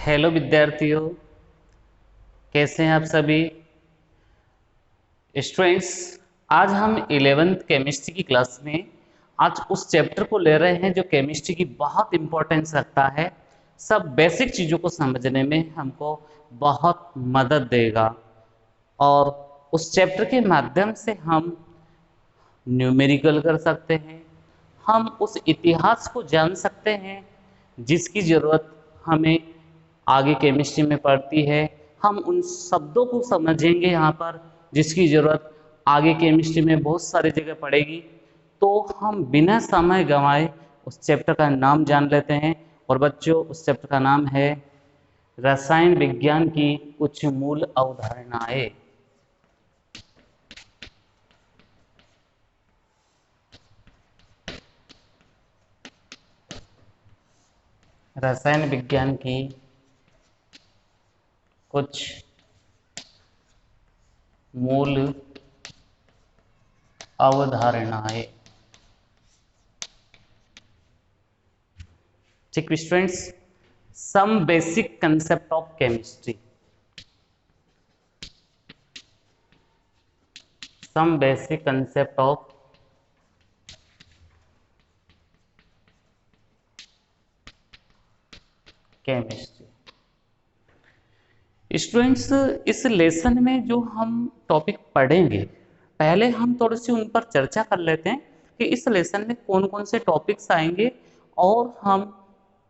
Hello विद्यार्थियों, कैसे हैं आप सभी स्टूडेंट्स। आज हम 11th केमिस्ट्री की क्लास में आज उस चैप्टर को ले रहे हैं जो केमिस्ट्री की बहुत इंपॉर्टेंस रखता है। सब बेसिक चीज़ों को समझने में हमको बहुत मदद देगा और उस चैप्टर के माध्यम से हम न्यूमेरिकल कर सकते हैं, हम उस इतिहास को जान सकते हैं जिसकी ज़रूरत हमें आगे केमिस्ट्री में पड़ती है। हम उन शब्दों को समझेंगे यहाँ पर जिसकी ज़रूरत आगे केमिस्ट्री में बहुत सारी जगह पड़ेगी। तो हम बिना समय गंवाए उस चैप्टर का नाम जान लेते हैं। और बच्चों, उस चैप्टर का नाम है रसायन विज्ञान की कुछ मूल अवधारणाएं। रसायन विज्ञान की कुछ मूल अवधारणाएं। ठीक students, some basic concept of chemistry. Some basic concept of chemistry. Students, इस लेसन में जो हम टॉपिक पढ़ेंगे, पहले हम थोड़ी सी उन पर चर्चा कर लेते हैं कि इस लेसन में कौन कौन से टॉपिक्स आएंगे और हम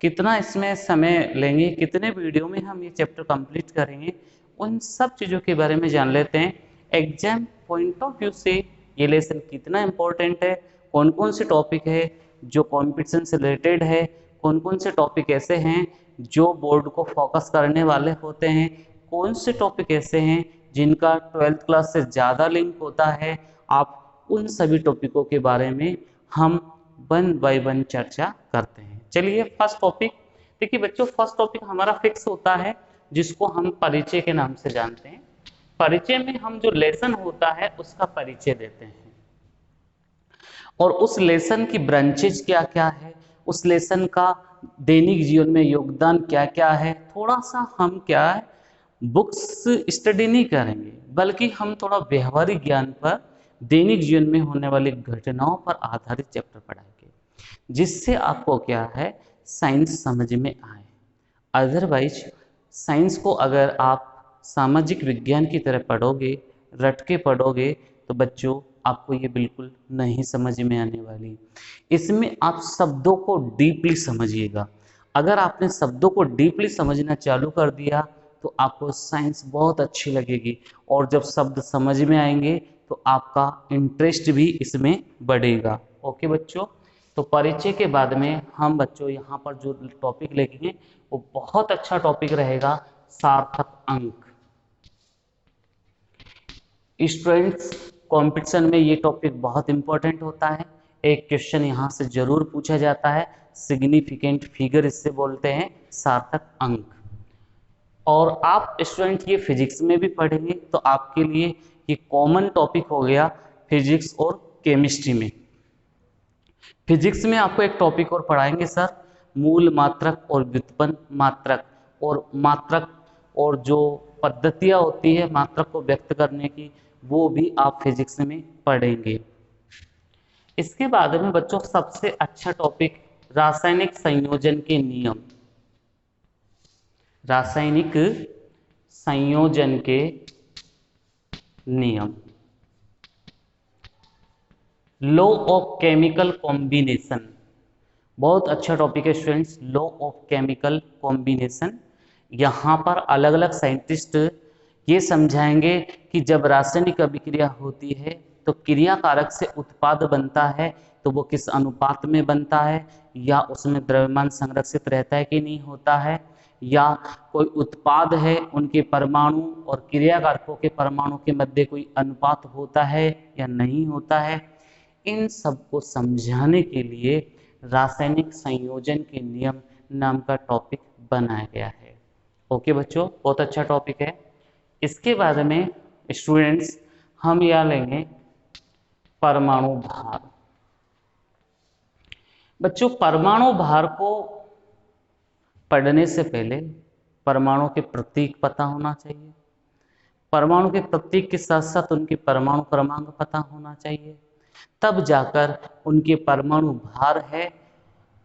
कितना इसमें समय लेंगे, कितने वीडियो में हम ये चैप्टर कंप्लीट करेंगे। उन सब चीज़ों के बारे में जान लेते हैं। एग्जाम पॉइंट ऑफ व्यू से ये लेसन कितना इम्पोर्टेंट है, कौन कौन से टॉपिक है जो कॉम्पिटिशन से रिलेटेड है, कौन कौन से टॉपिक ऐसे हैं जो बोर्ड को फोकस करने वाले होते हैं, कौन से टॉपिक ऐसे हैं जिनका 12th क्लास से ज़्यादा लिंक होता है। आप उन सभी टॉपिकों के बारे में हम वन बाय वन चर्चा करते हैं। चलिए फर्स्ट टॉपिक देखिए बच्चों, फर्स्ट टॉपिक हमारा फिक्स होता है जिसको हम परिचय के नाम से जानते हैं। परिचय में हम जो लेसन होता है उसका परिचय देते हैं और उस लेसन की ब्रांचेज क्या क्या है, उस लेसन का दैनिक जीवन में योगदान क्या क्या है। थोड़ा सा हम क्या है, बुक्स स्टडी नहीं करेंगे बल्कि हम थोड़ा व्यवहारिक ज्ञान पर, दैनिक जीवन में होने वाली घटनाओं पर आधारित चैप्टर पढ़ाएंगे जिससे आपको क्या है, साइंस समझ में आए। अदरवाइज साइंस को अगर आप सामाजिक विज्ञान की तरह पढ़ोगे, रट के पढ़ोगे, तो बच्चों आपको ये बिल्कुल नहीं समझ में आने वाली। इसमें आप शब्दों को डीपली समझिएगा। अगर आपने शब्दों को डीपली समझना चालू कर दिया तो आपको साइंस बहुत अच्छी लगेगी और जब शब्द समझ में आएंगे तो आपका इंटरेस्ट भी इसमें बढ़ेगा। ओके बच्चों, तो परिचय के बाद में हम बच्चों यहाँ पर जो टॉपिक लेंगे वो बहुत अच्छा टॉपिक रहेगा, सार्थक अंक। स्टूडेंट्स, कंपटीशन में ये टॉपिक बहुत इंपॉर्टेंट होता है। एक क्वेश्चन यहाँ से जरूर पूछा जाता है, सिग्निफिकेंट फिगर इससे बोलते हैं, सार्थक अंक। और आप स्टूडेंट ये फिजिक्स में भी पढ़ेंगे तो आपके लिए ये कॉमन टॉपिक हो गया फिजिक्स और केमिस्ट्री में। फिजिक्स में आपको एक टॉपिक और पढ़ाएंगे सर, मूल मात्रक और व्युत्पन्न मात्रक। और मात्रक और जो पद्धतियाँ होती है मात्रक को व्यक्त करने की, वो भी आप फिजिक्स में पढ़ेंगे। इसके बाद में बच्चों सबसे अच्छा टॉपिक रासायनिक संयोजन के नियम। रासायनिक संयोजन के नियम, लॉ ऑफ केमिकल कॉम्बिनेशन। बहुत अच्छा टॉपिक है students, law of chemical combination. यहाँ पर अलग अलग साइंटिस्ट ये समझाएंगे कि जब रासायनिक अभिक्रिया होती है तो क्रिया कारक से उत्पाद बनता है तो वो किस अनुपात में बनता है, या उसमें द्रव्यमान संरक्षित रहता है कि नहीं होता है, या कोई उत्पाद है उनके परमाणु और क्रिया कारकों के परमाणु के मध्य कोई अनुपात होता है या नहीं होता है। इन सब को समझाने के लिए रासायनिक संयोजन के नियम नाम का टॉपिक बनाया गया है। ओके बच्चों, बहुत अच्छा टॉपिक है। इसके बाद में स्टूडेंट्स हम यहाँ लेंगे परमाणु भार। बच्चों परमाणु भार को पढ़ने से पहले परमाणु के प्रतीक पता होना चाहिए, परमाणु के प्रतीक के साथ साथ उनके परमाणु क्रमांक पता होना चाहिए, तब जाकर उनके परमाणु भार है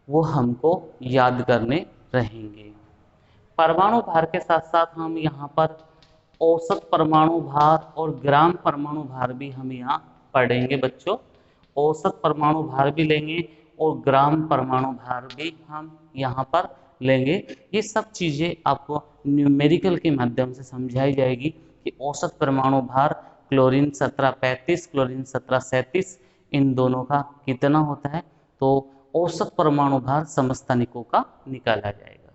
वो हमको याद करने रहेंगे। परमाणु भार के साथ साथ हम यहाँ पर औसत परमाणु भार और ग्राम परमाणु भार भी हम यहाँ पढ़ेंगे बच्चों। औसत परमाणु भार भी लेंगे और ग्राम परमाणु भार भी हम यहाँ पर लेंगे। ये सब चीज़ें आपको न्यूमेरिकल के माध्यम से समझाई जाएगी कि औसत परमाणु भार क्लोरीन 1735, क्लोरीन 1737 इन दोनों का कितना होता है, तो औसत परमाणु भार समस्थानिकों का निकाला जाएगा।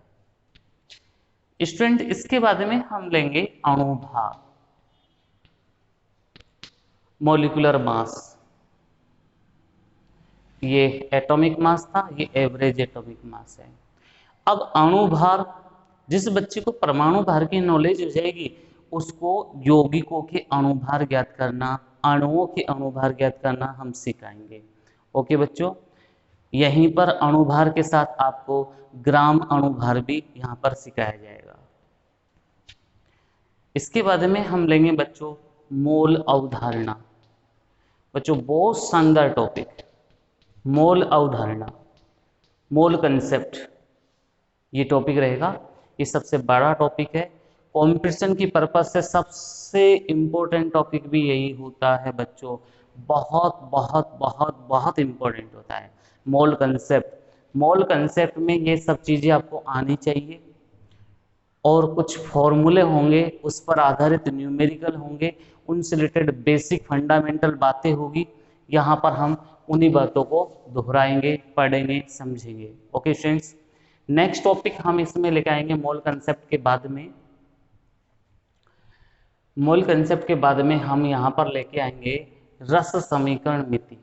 स्टूडेंट इसके बाद में हम लेंगे अणु भार, मॉलिक्यूलर मास। ये एटॉमिक मास था, ये एवरेज एटॉमिक मास है। अब अणु भार, जिस बच्चे को परमाणु भार की नॉलेज हो जाएगी उसको यौगिकों के अणु भार ज्ञात करना, अणुओं के अणु भार ज्ञात करना हम सिखाएंगे। ओके बच्चों, यहीं पर अणु भार के साथ आपको ग्राम अणु भार भी यहाँ पर सिखाया जाएगा। इसके बाद में हम लेंगे बच्चों मोल अवधारणा। बच्चों बहुत शानदार टॉपिक, मोल अवधारणा, मोल कंसेप्ट, ये टॉपिक रहेगा। ये सबसे बड़ा टॉपिक है, कॉम्पिटिशन की पर्पज से सबसे इम्पोर्टेंट टॉपिक भी यही होता है बच्चों। बहुत बहुत बहुत बहुत इम्पोर्टेंट होता है मोल कंसेप्ट। मोल कंसेप्ट में ये सब चीज़ें आपको आनी चाहिए और कुछ फॉर्मूले होंगे, उस पर आधारित न्यूमेरिकल होंगे, उनसे रिलेटेड बेसिक फंडामेंटल बातें होगी। यहाँ पर हम उन्हीं बातों को दोहराएंगे, पढ़ेंगे, समझेंगे। ओके स्टूडेंट्स, नेक्स्ट टॉपिक हम इसमें लेके आएंगे मोल कंसेप्ट के बाद में। मोल कंसेप्ट के बाद में हम यहाँ पर लेके आएंगे रस समीकरण मिति।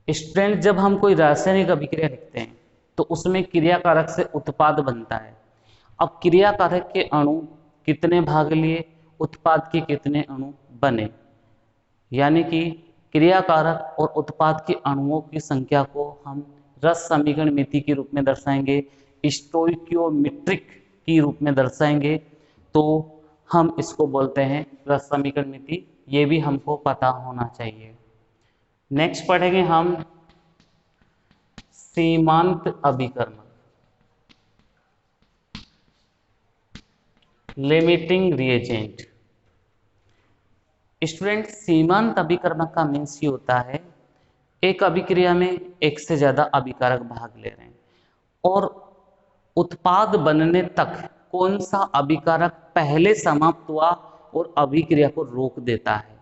स्टूडेंट जब हम कोई रासायनिक अभिक्रिया लिखते हैं तो उसमें क्रियाकारक से उत्पाद बनता है। अब क्रियाकारक के अणु कितने भाग लिए, उत्पाद के कितने अणु बने, यानी कि क्रियाकारक और उत्पाद के अणुओं की संख्या को हम रस समीकरण मिति के रूप में दर्शाएंगे, स्टोइकियोमेट्रिक के रूप में दर्शाएंगे, तो हम इसको बोलते हैं रस समीकरण मिति। ये भी हमको पता होना चाहिए। नेक्स्ट पढ़ेंगे हम सीमांत अभिकर्मक, लिमिटिंग रिएजेंट। स्टूडेंट सीमांत अभिकर्मक का मीन्स ये होता है एक अभिक्रिया में एक से ज्यादा अभिकारक भाग ले रहे हैं और उत्पाद बनने तक कौन सा अभिकारक पहले समाप्त हुआ और अभिक्रिया को रोक देता है,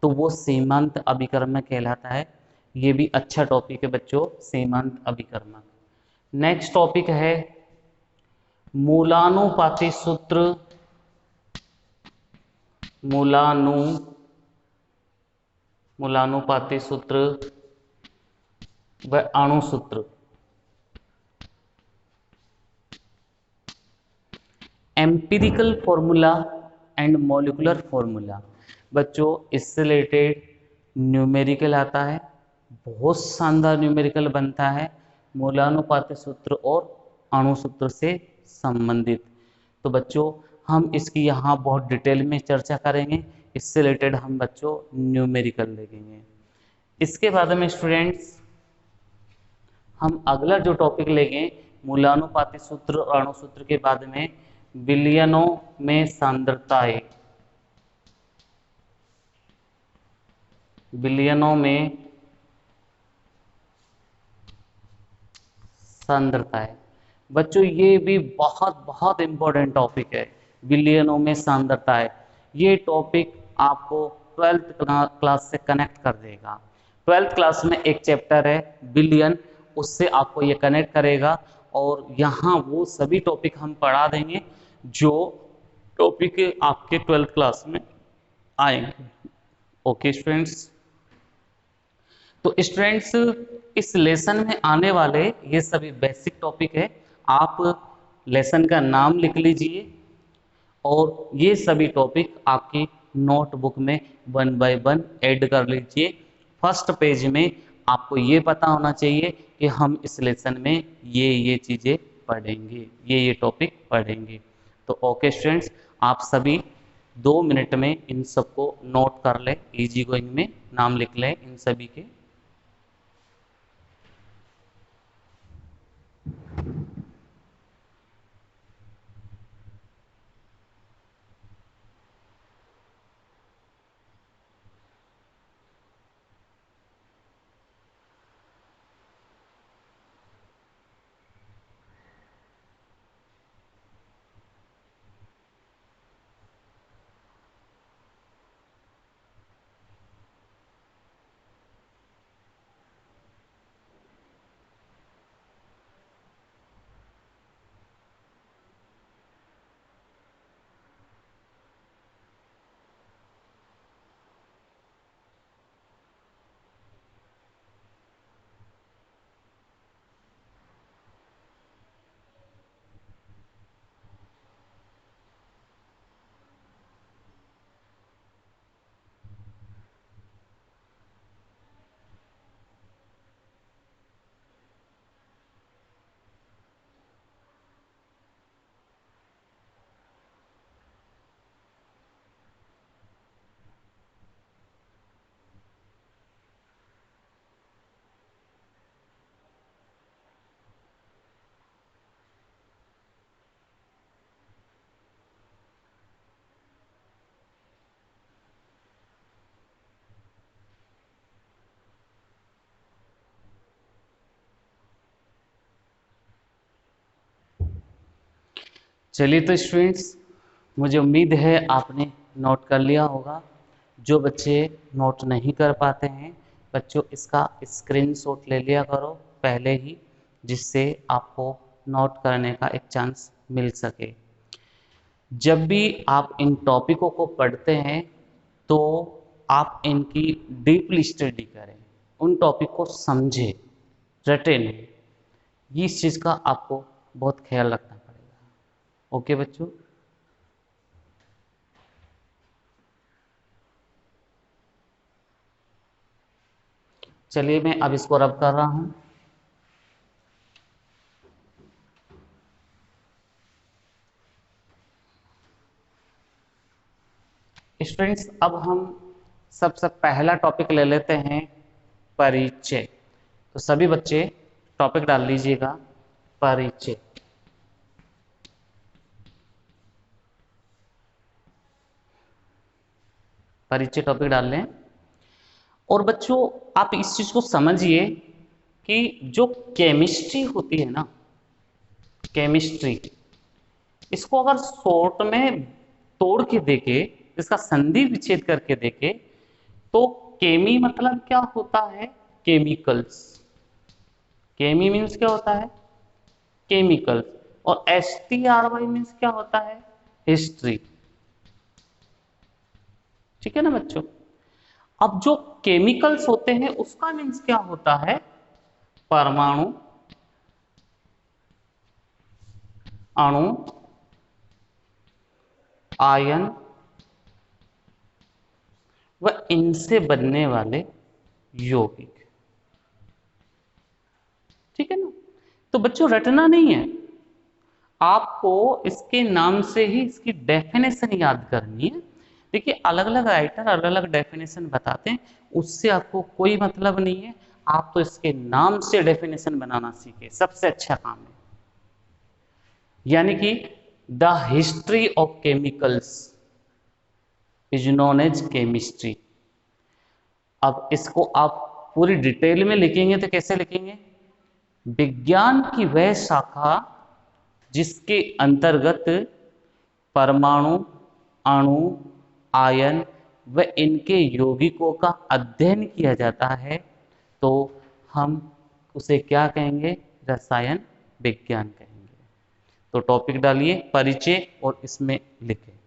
तो वो सीमांत अभिकर्मक कहलाता है। ये भी अच्छा टॉपिक है बच्चों, सीमांत अभिकर्मक। नेक्स्ट टॉपिक है मूलानुपाती सूत्र, मूलानुपाती सूत्र व अणु सूत्र। Empirical formula and molecular formula. बच्चों इससे रिलेटेड न्यूमेरिकल आता है, बहुत शानदार न्यूमेरिकल बनता है मूलानुपाती सूत्र और अणु सूत्र से संबंधित। तो बच्चों हम इसकी यहाँ बहुत डिटेल में चर्चा करेंगे, इससे रिलेटेड हम बच्चों न्यूमेरिकल देखेंगे। इसके बाद में स्टूडेंट्स हम अगला जो टॉपिक लेंगे मूलानुपाती सूत्र और अणु सूत्र के बाद में विलयनों में सांद्रताएं, विलयनों में सांद्रताएं। बच्चों ये भी बहुत बहुत इंपॉर्टेंट टॉपिक है, विलयनों में सांद्रताएं। ये टॉपिक आपको 12th क्लास से कनेक्ट कर देगा। 12th क्लास में एक चैप्टर है विलयन, उससे आपको ये कनेक्ट करेगा और यहाँ वो सभी टॉपिक हम पढ़ा देंगे जो टॉपिक आपके 12th क्लास में आएंगे। ओके स्टूडेंट्स, तो स्टूडेंट्स इस लेसन में आने वाले ये सभी बेसिक टॉपिक है। आप लेसन का नाम लिख लीजिए और ये सभी टॉपिक आपकी नोटबुक में 1 by 1 ऐड कर लीजिए। फर्स्ट पेज में आपको ये पता होना चाहिए कि हम इस लेसन में ये चीज़ें पढ़ेंगे, ये टॉपिक पढ़ेंगे। तो ओके स्टूडेंट्स, आप सभी 2 मिनट में इन सबको नोट कर ले, इजी गोइंग में नाम लिख लें इन सभी के। चलिए तो स्टूडेंट्स, मुझे उम्मीद है आपने नोट कर लिया होगा। जो बच्चे नोट नहीं कर पाते हैं, बच्चों इसका स्क्रीनशॉट ले लिया करो पहले ही, जिससे आपको नोट करने का एक चांस मिल सके। जब भी आप इन टॉपिकों को पढ़ते हैं तो आप इनकी डीपली स्टडी करें, उन टॉपिक को समझें, रटे नहीं। इस चीज़ का आपको बहुत ख्याल रखना पड़ेगा। ओके बच्चों। चलिए मैं अब इसको रब कर रहा हूँ। स्टूडेंट्स, अब हम सबसे पहला टॉपिक ले लेते हैं, परिचय। तो सभी बच्चे टॉपिक डाल लीजिएगा, परिचय। परिचय टॉपिक डाल लें। और बच्चों आप इस चीज को समझिए कि जो केमिस्ट्री होती है ना, केमिस्ट्री, इसको अगर शॉर्ट में तोड़ के देखे, इसका संधि विच्छेद करके देखे, तो केमी मतलब क्या होता है? केमिकल्स। केमी मीन्स क्या होता है? केमिकल्स। और STRY मीन्स क्या होता है? हिस्ट्री। ठीक है ना बच्चों? अब जो केमिकल्स होते हैं उसका मीन्स क्या होता है? परमाणु, अणु, आयन व इनसे बनने वाले यौगिक। ठीक है ना? तो बच्चों रटना नहीं है, आपको इसके नाम से ही इसकी डेफिनेशन याद करनी है। देखिए अलग अलग राइटर अलग अलग डेफिनेशन बताते हैं, उससे आपको कोई मतलब नहीं है। आप तो इसके नाम से डेफिनेशन बनाना सीखे, सबसे अच्छा काम है। यानी कि the history of chemicals is known as chemistry. अब इसको आप पूरी डिटेल में लिखेंगे तो कैसे लिखेंगे? विज्ञान की वह शाखा जिसके अंतर्गत परमाणु, अणु, आयन व इनके यौगिकों का अध्ययन किया जाता है, तो हम उसे क्या कहेंगे? रसायन विज्ञान कहेंगे। तो टॉपिक डालिए परिचय और इसमें लिखें,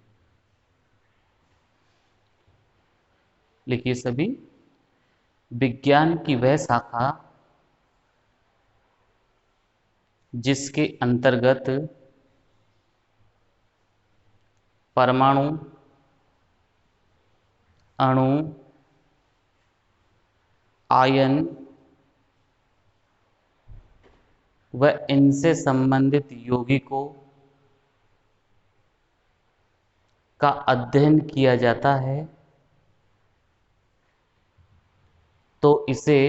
लिखिए सभी, विज्ञान की वह शाखा जिसके अंतर्गत परमाणु, अणु, आयन व इनसे संबंधित यौगिकों का अध्ययन किया जाता है तो इसे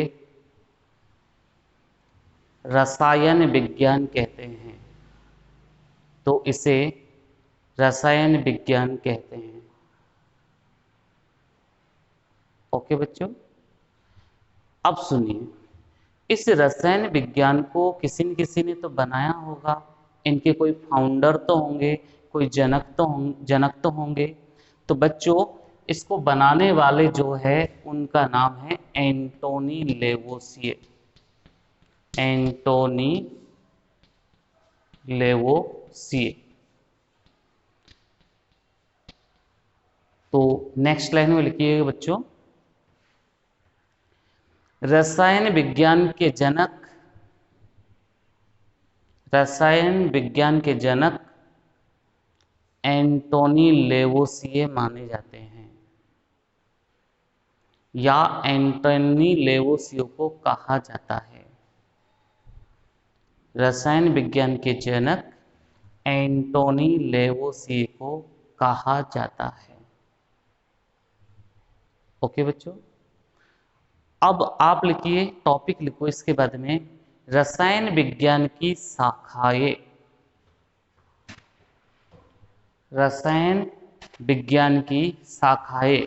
रसायन विज्ञान कहते हैं। तो इसे रसायन विज्ञान कहते हैं। ओके बच्चों, अब सुनिए, इस रसायन विज्ञान को किसी न किसी ने तो बनाया होगा, इनके कोई फाउंडर तो होंगे, कोई जनक तो होंगे। तो बच्चों, इसको बनाने वाले जो है उनका नाम है एंटोनी लेवोसिए। एंटोनी लेवोसिए। तो नेक्स्ट लाइन में लिखिएगा बच्चों, रसायन विज्ञान के जनक एंटोनी लेवोसिए माने जाते हैं, या एंटोनी लेवोसिए को कहा जाता है। रसायन विज्ञान के जनक एंटोनी लेवोसिए को कहा जाता है। ओके बच्चों, अब आप लिखिए, टॉपिक लिखो इसके बाद में, रसायन विज्ञान की शाखाएं। रसायन विज्ञान की शाखाएं,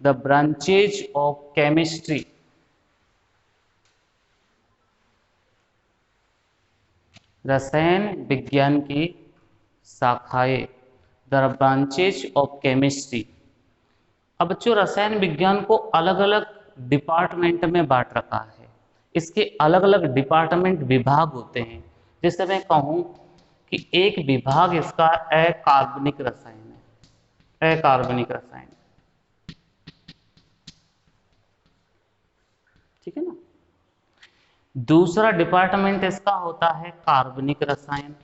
द ब्रांचेज ऑफ केमिस्ट्री। रसायन विज्ञान की शाखाएं, द ब्रांचेज ऑफ केमिस्ट्री। अब बच्चों, रसायन विज्ञान को अलग अलग डिपार्टमेंट में बांट रखा है। इसके अलग अलग डिपार्टमेंट, विभाग होते हैं। जैसे मैं कहूं कि एक विभाग इसका अकार्बनिक रसायन है, अकार्बनिक रसायन, ठीक है ना। दूसरा डिपार्टमेंट इसका होता है कार्बनिक रसायन।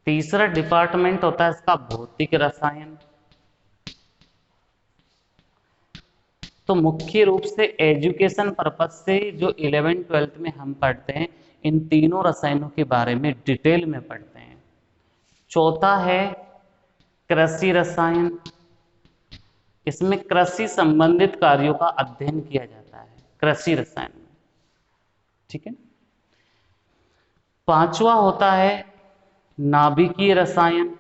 तीसरा डिपार्टमेंट होता है इसका भौतिक रसायन। तो मुख्य रूप से एजुकेशन पर्पज से जो 11th-12th में हम पढ़ते हैं, इन तीनों रसायनों के बारे में डिटेल में पढ़ते हैं। चौथा है कृषि रसायन। इसमें कृषि संबंधित कार्यों का अध्ययन किया जाता है, कृषि रसायन में, ठीक है। पांचवा होता है नाभिकीय रसायन।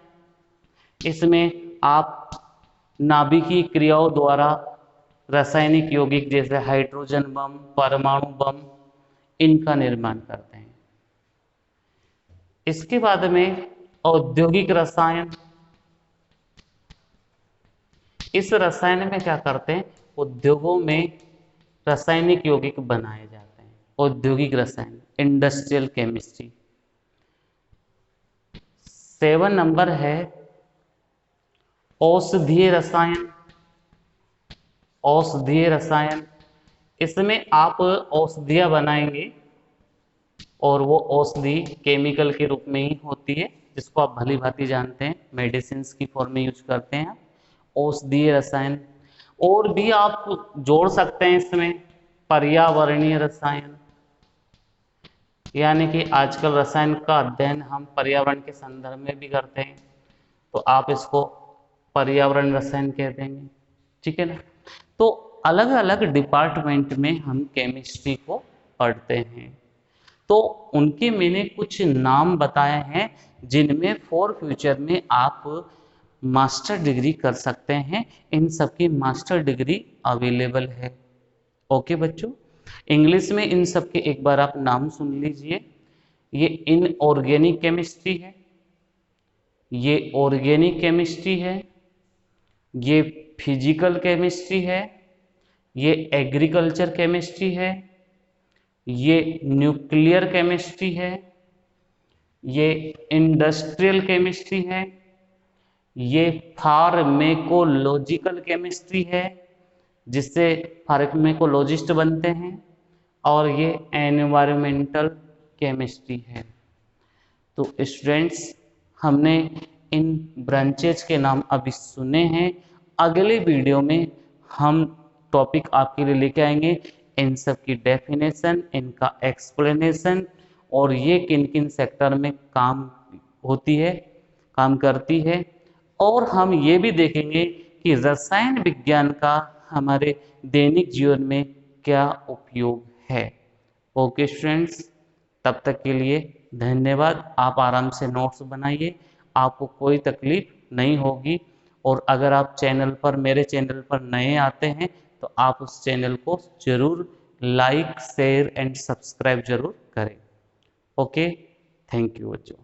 इसमें आप नाभिकीय क्रियाओं द्वारा रासायनिक यौगिक जैसे हाइड्रोजन बम, परमाणु बम, इनका निर्माण करते हैं। इसके बाद में औद्योगिक रसायन। इस रसायन में क्या करते हैं, उद्योगों में रासायनिक यौगिक बनाए जाते हैं, औद्योगिक रसायन, इंडस्ट्रियल केमिस्ट्री। 7 नंबर है औषधीय रसायन। औषधीय रसायन, इसमें आप औषधियां बनाएंगे और वो औषधि केमिकल के रूप में ही होती है, जिसको आप भली भांति जानते हैं, मेडिसिन की फॉर्म में यूज करते हैं औषधीय रसायन। और भी आप जोड़ सकते हैं इसमें पर्यावरणीय रसायन, यानी कि आजकल रसायन का अध्ययन हम पर्यावरण के संदर्भ में भी करते हैं, तो आप इसको पर्यावरण रसायन कह देंगे, ठीक है ना। तो अलग अलग डिपार्टमेंट में हम केमिस्ट्री को पढ़ते हैं। तो उनके मैंने कुछ नाम बताए हैं जिनमें फॉर फ्यूचर में आप मास्टर डिग्री कर सकते हैं। इन सबकी मास्टर डिग्री अवेलेबल है। ओके बच्चों, इंग्लिश में इन सब के एक बार आप नाम सुन लीजिए। ये इनऑर्गेनिक केमिस्ट्री है, ये ऑर्गेनिक केमिस्ट्री है, ये फिजिकल केमिस्ट्री है, ये एग्रीकल्चर केमिस्ट्री है, ये न्यूक्लियर केमिस्ट्री है, ये इंडस्ट्रियल केमिस्ट्री है, ये फार्मेकोलॉजिकल केमिस्ट्री है, जिससे फार्मेकोलॉजिस्ट बनते हैं, और ये एनवायरमेंटल केमिस्ट्री है। तो स्टूडेंट्स, हमने इन ब्रांचेज के नाम अभी सुने हैं। अगले वीडियो में हम टॉपिक आपके लिए लेके आएंगे, इन सब की डेफिनेशन, इनका एक्सप्लेनेशन, और ये किन किन सेक्टर में काम होती है, काम करती है। और हम ये भी देखेंगे कि रसायन विज्ञान का हमारे दैनिक जीवन में क्या उपयोग है। ओके स्टूडेंट्स, तब तक के लिए धन्यवाद। आप आराम से नोट्स बनाइए, आपको कोई तकलीफ नहीं होगी। और अगर आप मेरे चैनल पर नए आते हैं तो आप उस चैनल को जरूर लाइक, शेयर एंड सब्सक्राइब जरूर करें। ओके, थैंक यू बच्चों।